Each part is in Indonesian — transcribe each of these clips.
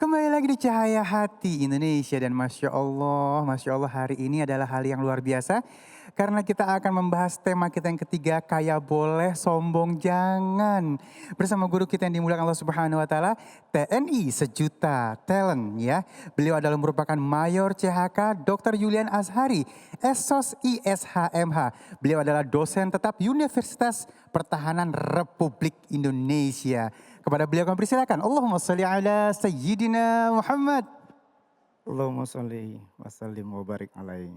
Kembali lagi di Cahaya Hati Indonesia dan Masya Allah hari ini adalah hal yang luar biasa. Karena kita akan membahas tema kita yang ketiga, kaya boleh, sombong jangan. Bersama guru kita yang dimuliakan Allah Subhanahu wa Ta'ala, TNI Sejuta Talent ya. Beliau adalah merupakan Mayor CHK Dr. Julian Azhari, Esos ISHMH. Beliau adalah dosen tetap Universitas Pertahanan Republik Indonesia. Kepada beliau kami persilakan. Allahumma sholli ala Sayyidina Muhammad. Allahumma sholli wa sallim wa barik alaihi.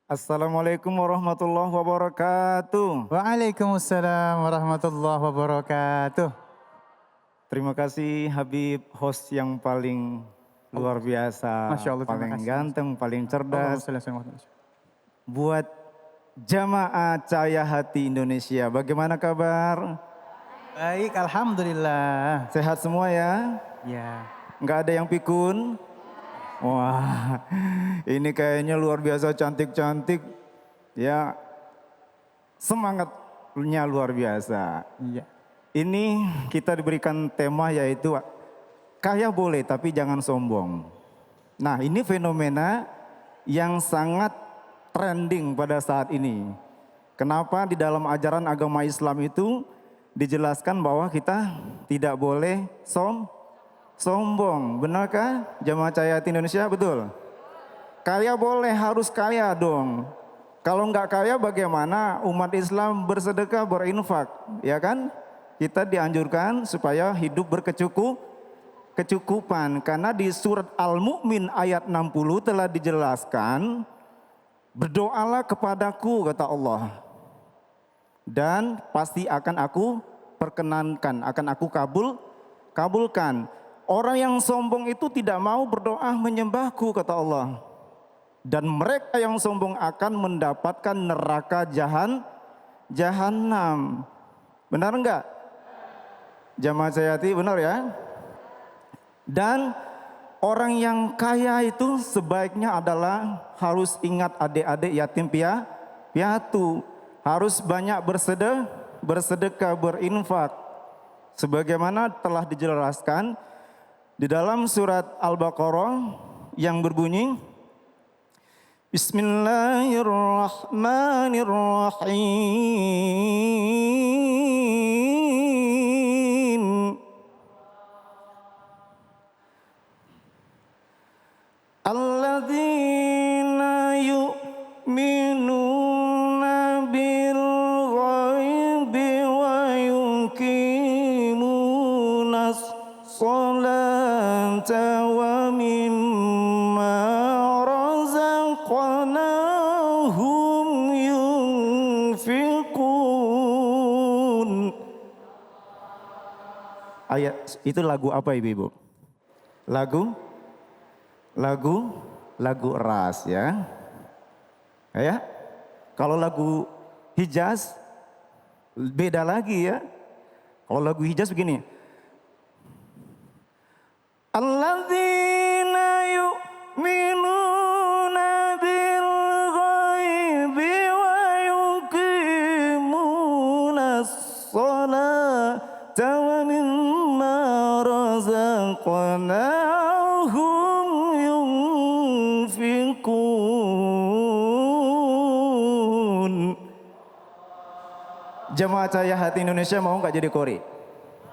Assalamualaikum warahmatullahi wabarakatuh. Waalaikumsalam warahmatullahi wabarakatuh. Terima kasih Habib, host yang paling luar biasa, Masya Allah, terima paling kasih. ganteng, paling Allahumma cerdas. sholli ala Sayyidina Muhammad. Buat jamaah Cahaya Hati Indonesia, bagaimana kabar? Baik, alhamdulillah. Sehat semua ya? Ya. Nggak ada yang pikun? Wah, ini kayaknya luar biasa cantik-cantik. Ya, semangatnya luar biasa. Iya. Ini kita diberikan tema yaitu kaya boleh tapi jangan sombong. Nah, ini fenomena yang sangat trending pada saat ini. Kenapa di dalam ajaran agama Islam itu dijelaskan bahwa kita tidak boleh sombong, benarkah jamaah Cahaya Hati Indonesia? Betul. Kaya boleh, harus kaya dong. Kalau nggak kaya bagaimana umat Islam bersedekah, berinfak, ya kan? Kita dianjurkan supaya hidup berkecukupan. Karena di surat Al-Mu'min ayat 60 telah dijelaskan, berdoalah kepadaku kata Allah. Dan pasti akan aku perkenankan, akan aku kabulkan. Orang yang sombong itu tidak mau berdoa menyembahku kata Allah. Dan mereka yang sombong akan mendapatkan neraka jahanam. Benar enggak? Jamaah Cahaya Hati benar ya? Dan orang yang kaya itu sebaiknya adalah harus ingat adik-adik yatim piatu. Harus banyak bersedekah, berinfak. Sebagaimana telah dijelaskan di dalam surat Al-Baqarah yang berbunyi Bismillahirrahmanirrahim. Alladzina yu'minuna bil ghaibi wa yuqimunas salata wa mimma razaqnahum yunfiqun. Ayat itu lagu apa ibu-ibu? Lagu ras ya. Ya. Kalau lagu Hijaz beda lagi ya. Kalau lagu Hijaz begini. Alladzina yu'minuna bil ghaibi wa yuqimunas salata wa mimma razaqnahum yunfiqun. Jamaah Cahaya Hati Indonesia mau nggak jadi kori?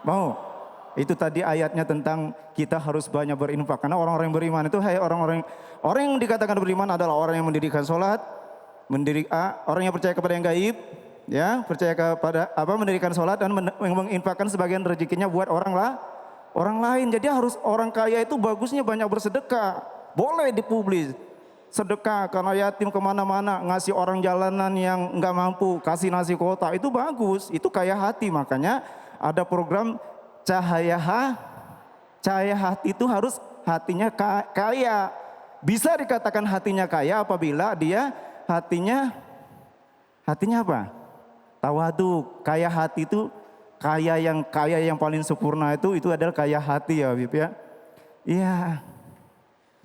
Mau? Itu tadi ayatnya tentang kita harus banyak berinfak. Karena orang-orang yang beriman itu orang yang dikatakan beriman adalah orang yang mendirikan sholat, orang yang percaya kepada yang gaib, ya, percaya kepada mendirikan sholat dan menginfakkan sebagian rezekinya buat orang lain. Jadi harus orang kaya itu bagusnya banyak bersedekah. Boleh dipublis. Sedekah karena yatim kemana-mana, ngasih orang jalanan yang nggak mampu, kasih nasi kotak, itu bagus, itu kaya hati. Makanya ada program Cahaya Hati itu harus hatinya kaya. Bisa dikatakan hatinya kaya apabila dia hatinya apa? Tawadu. Kaya hati itu kaya yang paling sempurna itu adalah kaya hati ya Habib ya. Iya.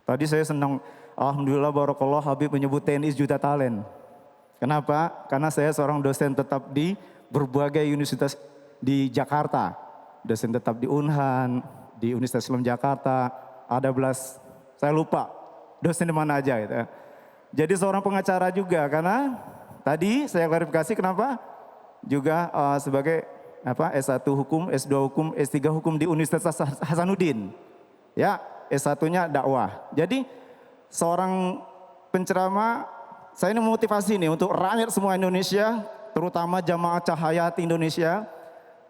Tadi saya senang, alhamdulillah barakallah Habib menyebut TNI Sejuta Talent. Kenapa? Karena saya seorang dosen tetap di berbagai universitas di Jakarta. Dosen tetap di Unhan, di Universitas Islam Jakarta, ada belas, saya lupa dosen di mana aja gitu. Jadi seorang pengacara juga karena tadi saya klarifikasi kenapa juga sebagai S1 hukum, S2 hukum, S3 hukum di Universitas Hasanuddin. Ya, S1-nya dakwah. Jadi seorang penceramah, saya ini memotivasi nih untuk rakyat semua Indonesia, terutama jamaah Cahayati Indonesia,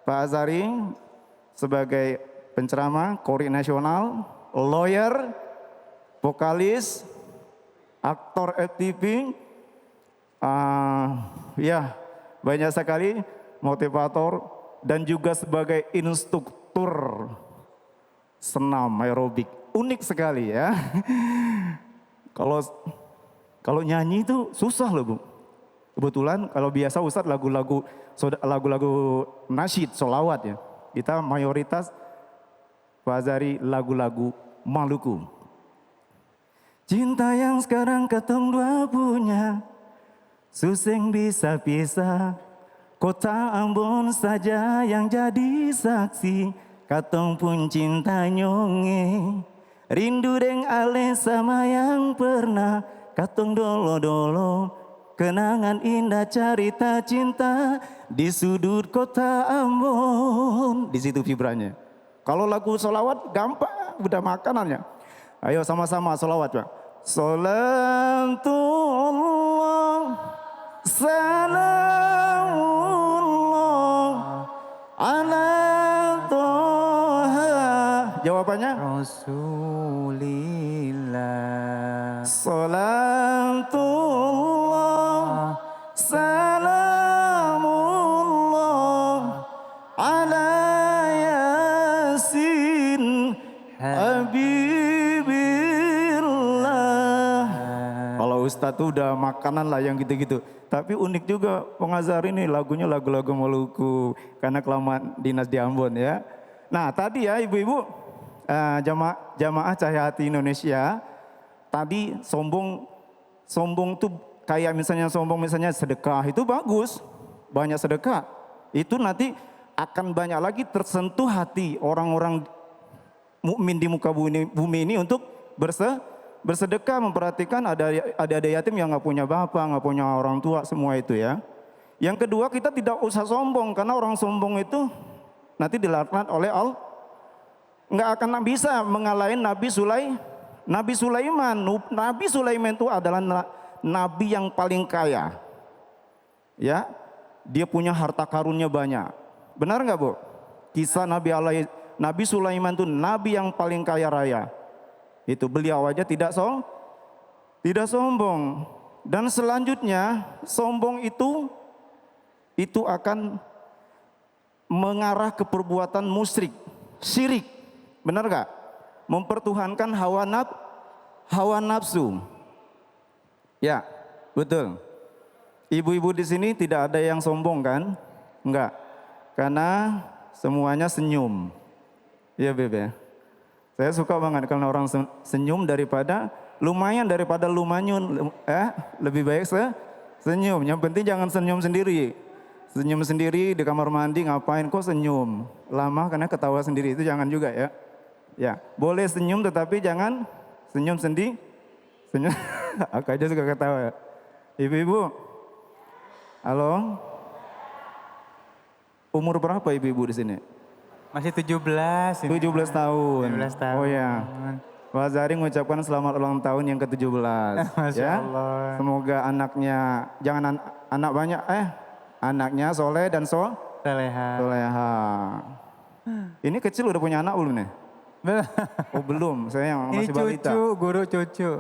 Pak Azhari sebagai penceramah, qori nasional, lawyer, vokalis, aktor FTV, ya banyak sekali motivator dan juga sebagai instruktur senam aerobik. Unik sekali ya. Kalau nyanyi itu susah loh Bu. Kebetulan kalau biasa Ustadz lagu-lagu nasyid, sholawat ya. Kita mayoritas Pak Azhari lagu-lagu Maluku. Cinta yang sekarang katong dua punya, suseng bisa pisah. Kota Ambon saja yang jadi saksi, katong pun cinta nyonge. Rindu deng ale sama yang pernah, katong dolo-dolo. Kenangan indah cerita cinta di sudut kota Ambon. Di situ vibranya. Kalau lagu sholawat gampang, udah makanannya. Ayo sama-sama sholawat Pak. Salatullah, salamullah, ala toha. Jawabannya? Rasulillah. Salatullah, salamullah, ala yasin habibillah. Kalau Ustadz tuh udah makanan lah yang gitu-gitu. Tapi unik juga Pengajar ini lagunya lagu-lagu Maluku. Karena kelamaan dinas di Ambon ya. Nah tadi ya ibu-ibu jamaah Cahayati Indonesia. Tadi sombong tuh kayak misalnya sedekah itu bagus. Banyak sedekah. Itu nanti akan banyak lagi tersentuh hati orang-orang mukmin di muka bumi ini untuk bersedekah, memperhatikan ada yatim yang nggak punya bapak, nggak punya orang tua, semua itu ya. Yang kedua kita tidak usah sombong karena orang sombong itu nanti dilaknat oleh Allah. Nggak akan bisa mengalahin Nabi Sulaiman. Nabi Sulaiman itu adalah nabi yang paling kaya. Ya, dia punya harta karunnya banyak. Benar nggak Bu? Kisah Nabi Sulaiman itu nabi yang paling kaya raya. Itu beliau aja tidak sombong. Dan selanjutnya sombong itu akan mengarah ke perbuatan musyrik, syirik. Benar gak? Mempertuhankan hawa nafsu. Ya, betul. Ibu-ibu di sini tidak ada yang sombong kan? Enggak. Karena semuanya senyum. Iya Bebe. Saya suka banget kalau orang senyum daripada lumanyun. Lebih baik senyum. Yang penting jangan senyum sendiri. Senyum sendiri di kamar mandi ngapain kok senyum. Lama karena ketawa sendiri itu jangan juga ya. Ya, boleh senyum tetapi jangan senyum sendiri. Aku aja suka ketawa. Ibu-ibu. Halo. Umur berapa ibu-ibu di sini? Masih 17. 17 tahun. 17 tahun. Oh ya. Pak Azhari mengucapkan selamat ulang tahun yang ke-17. Masya Ya. Allah. Semoga anaknya, jangan anak banyak, anaknya soleh dan Soleha. soleha. Ini kecil udah punya anak belum nih? Oh belum, saya yang Ini masih balita. cucu, guru cucu.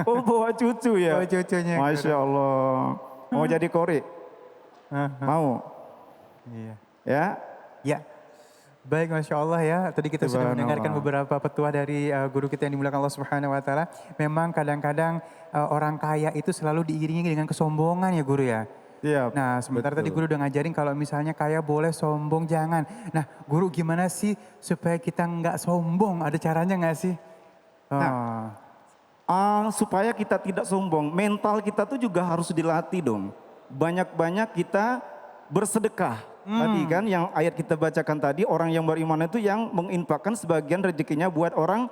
Oh bawa cucu ya? Bawa cucunya. Masya Allah. Mau jadi qori? Mau? Iya. Ya? Ya. Baik, Masya Allah ya. Tadi kita sudah mendengarkan beberapa petua dari guru kita yang dimuliakan Allah Subhanahu Wa Taala. Memang kadang-kadang orang kaya itu selalu diiringi dengan kesombongan ya guru ya. Iya. Nah sementara tadi guru udah ngajarin kalau misalnya kaya boleh, sombong jangan. Nah guru gimana sih supaya kita nggak sombong? Ada caranya nggak sih? Supaya kita tidak sombong, mental kita tuh juga harus dilatih dong. Banyak-banyak kita bersedekah. Tadi kan yang ayat kita bacakan tadi, orang yang beriman itu yang menginfakkan sebagian rezekinya buat orang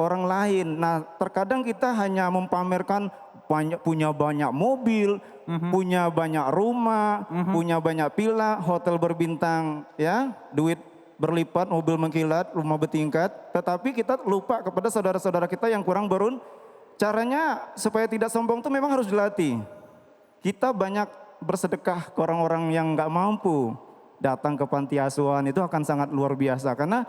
orang lain. Nah, terkadang kita hanya mempamerkan punya banyak mobil, punya banyak rumah, punya banyak villa, hotel berbintang, ya, duit berlipat, mobil mengkilat, rumah bertingkat. Tetapi kita lupa kepada saudara-saudara kita yang kurang berun. Caranya supaya tidak sombong itu memang harus dilatih. Kita banyak bersedekah ke orang-orang yang nggak mampu. Datang ke panti asuhan itu akan sangat luar biasa. Karena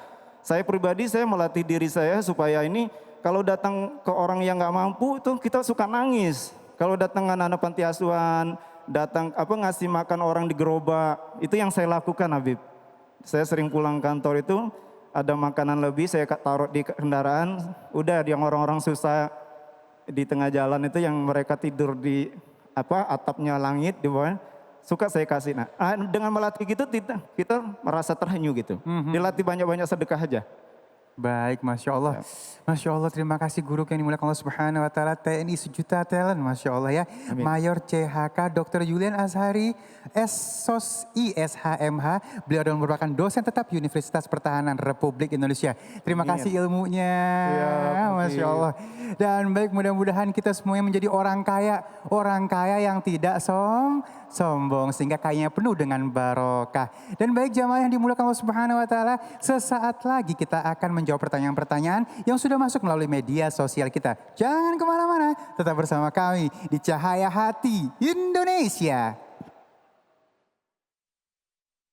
saya pribadi, saya melatih diri saya supaya ini kalau datang ke orang yang nggak mampu itu kita suka nangis. Kalau datang anak-anak panti asuhan, datang ngasih makan orang di gerobak, itu yang saya lakukan, Habib. Saya sering pulang kantor itu ada makanan lebih, saya taruh di kendaraan. Udah yang orang-orang susah di tengah jalan itu yang mereka tidur di atapnya langit di bawah, suka saya kasih. Nah, dengan melatih gitu kita merasa terhanyut gitu. Dilatih banyak-banyak sedekah aja. Baik, Masya Allah. Masya Allah, terima kasih guru yang dimuliakan Allah Subhanahu wa Ta'ala. TNI Sejuta Talent, Masya Allah ya. Amin. Mayor CHK Dr. Julian Azhari, SOS ISHMH. Beliau adalah merupakan dosen tetap Universitas Pertahanan Republik Indonesia. Terima Amin. kasih ilmunya, Ya, Masya Allah. Dan baik, mudah-mudahan kita semuanya menjadi orang kaya yang tidak sombong, sehingga kayanya penuh dengan barokah. Dan baik jamaah yang dimuliakan Allah Subhanahu wa Ta'ala, sesaat lagi kita akan menjawab pertanyaan-pertanyaan yang sudah masuk melalui media sosial kita. Jangan kemana-mana, tetap bersama kami di Cahaya Hati Indonesia.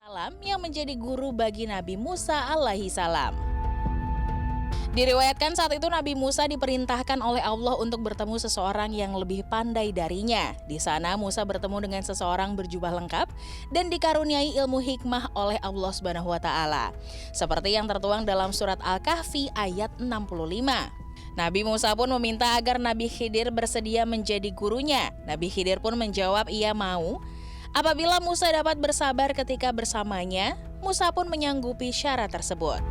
Salam yang menjadi guru bagi Nabi Musa alaihi salam. Diriwayatkan saat itu Nabi Musa diperintahkan oleh Allah untuk bertemu seseorang yang lebih pandai darinya. Di sana Musa bertemu dengan seseorang berjubah lengkap dan dikaruniai ilmu hikmah oleh Allah Subhanahu wa Ta'ala. Seperti yang tertuang dalam surat Al-Kahfi ayat 65. Nabi Musa pun meminta agar Nabi Khidir bersedia menjadi gurunya. Nabi Khidir pun menjawab ia mau. Apabila Musa dapat bersabar ketika bersamanya, Musa pun menyanggupi syarat tersebut.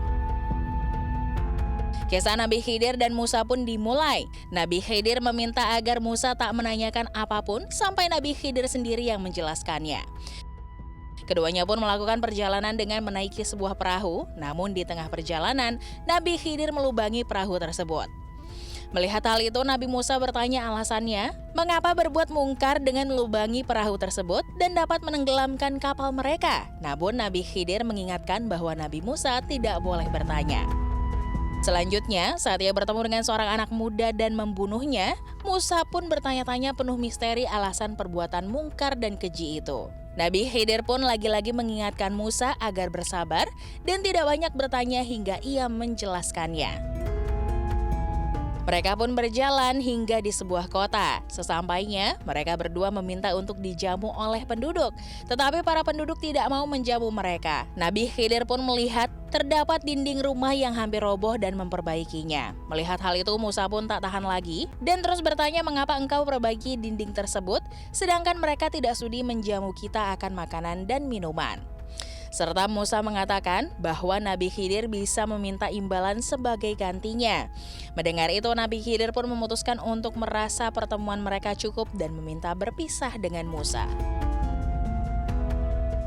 Kisah Nabi Khidir dan Musa pun dimulai. Nabi Khidir meminta agar Musa tak menanyakan apapun sampai Nabi Khidir sendiri yang menjelaskannya. Keduanya pun melakukan perjalanan dengan menaiki sebuah perahu, namun di tengah perjalanan, Nabi Khidir melubangi perahu tersebut. Melihat hal itu, Nabi Musa bertanya alasannya, mengapa berbuat mungkar dengan melubangi perahu tersebut dan dapat menenggelamkan kapal mereka. Namun Nabi Khidir mengingatkan bahwa Nabi Musa tidak boleh bertanya. Selanjutnya, saat ia bertemu dengan seorang anak muda dan membunuhnya, Musa pun bertanya-tanya penuh misteri alasan perbuatan mungkar dan keji itu. Nabi Khidir pun lagi-lagi mengingatkan Musa agar bersabar dan tidak banyak bertanya hingga ia menjelaskannya. Mereka pun berjalan hingga di sebuah kota. Sesampainya, mereka berdua meminta untuk dijamu oleh penduduk. Tetapi para penduduk tidak mau menjamu mereka. Nabi Khidir pun melihat terdapat dinding rumah yang hampir roboh dan memperbaikinya. Melihat hal itu, Musa pun tak tahan lagi dan terus bertanya mengapa engkau perbaiki dinding tersebut, sedangkan mereka tidak sudi menjamu kita akan makanan dan minuman. Serta Musa mengatakan bahwa Nabi Khidir bisa meminta imbalan sebagai gantinya. Mendengar itu, Nabi Khidir pun memutuskan untuk merasa pertemuan mereka cukup dan meminta berpisah dengan Musa.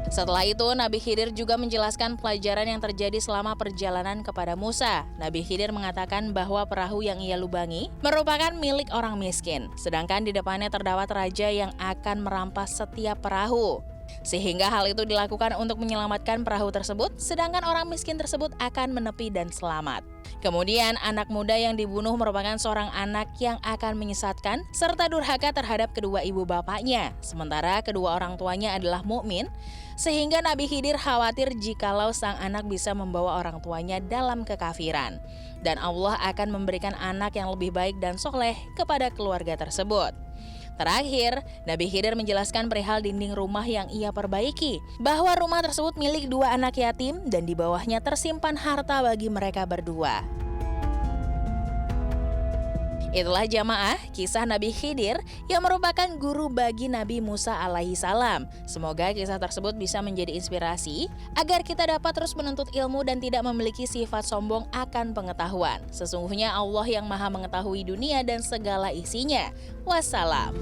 Setelah itu, Nabi Khidir juga menjelaskan pelajaran yang terjadi selama perjalanan kepada Musa. Nabi Khidir mengatakan bahwa perahu yang ia lubangi merupakan milik orang miskin, sedangkan di depannya terdapat raja yang akan merampas setiap perahu. Sehingga hal itu dilakukan untuk menyelamatkan perahu tersebut, sedangkan orang miskin tersebut akan menepi dan selamat. Kemudian anak muda yang dibunuh merupakan seorang anak yang akan menyesatkan serta durhaka terhadap kedua ibu bapaknya, sementara kedua orang tuanya adalah mukmin, sehingga Nabi Khidir khawatir jikalau sang anak bisa membawa orang tuanya dalam kekafiran, dan Allah akan memberikan anak yang lebih baik dan soleh kepada keluarga tersebut. Terakhir, Nabi Khidir menjelaskan perihal dinding rumah yang ia perbaiki, bahwa rumah tersebut milik dua anak yatim dan di bawahnya tersimpan harta bagi mereka berdua. Itulah jamaah kisah Nabi Khidir yang merupakan guru bagi Nabi Musa alaihi salam. Semoga kisah tersebut bisa menjadi inspirasi agar kita dapat terus menuntut ilmu dan tidak memiliki sifat sombong akan pengetahuan. Sesungguhnya Allah yang Maha mengetahui dunia dan segala isinya. Wassalam.